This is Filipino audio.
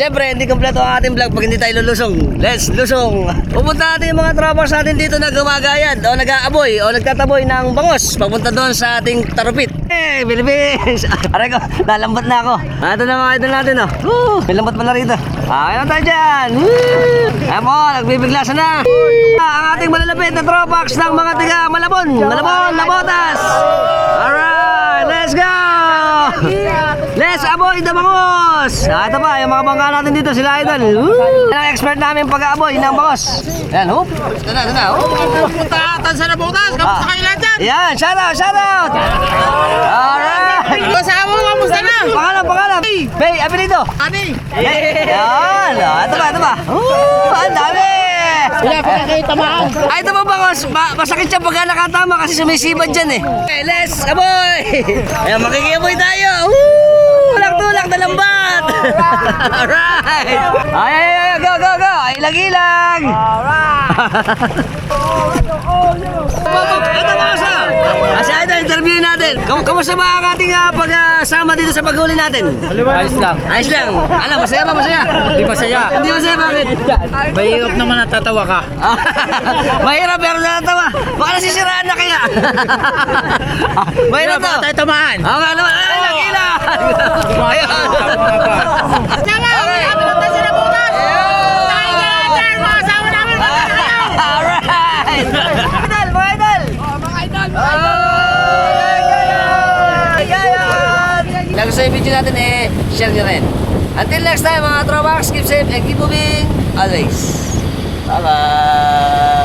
Siyempre, hindi kompleto ang ating vlog pag hindi tayo lulusong. Let's lusong! Pupunta natin yung mga tropas natin dito na gumagayad o nag-aaboy o nagtataboy ng bangos. Papunta doon sa ating tarupit. Hey, Philippines! Aray ko, nalambat na ako. Ito na mga idol natin, oh. May lambat pala rito. Ayun tayo dyan. Ayan po, nagbibiglasan na. Ang ating malalapit na tropax ng mga tiga Malabon. Malabon, Labotas. Alright, let's go! Let's aboy the bangos! Ito pa, yung mga bangka natin dito, sila idol. Yan ang expert namin pag-aaboy ng bangos. Yan, hoop. Ito na. Punta sa Nabotas, kamusta kayo lahat dyan? Yan, shout out! Alright! Kasama mo, kamusta na? Pangalan! Bay, apelido! Ani? Yan! Ito pa! Ang dami! Wala pa kayo tamaan. Ay, ito pa bangos, masakit siya pagka nakatama kasi sumisibad dyan eh. Okay, let's aboy! Ayan, makikiaboy tayo! Tulak na lambat! Alright! Ay, go! Ay, ilag! Ito bangos ah! Kasi ito, interviewin natin. Kamusta ba ang ating pagsama dito sa paghuli natin? Ayos lang. Ayos lang. Alam, masaya ba? Masaya? Hindi masaya. Hindi masaya, bakit? Mahirap naman natatawa ka. Mahirap pero natatawa. Baka nasisiraan na kaya. Mahirap to. Baka tayo tamaan. Oo nga naman. Ay, nakila. Ayun. Okay. Alright. Mga idol. Lalo sa video natin share nyo rin. Until next time mga tropax, keep safe and keep moving always. Bye-bye.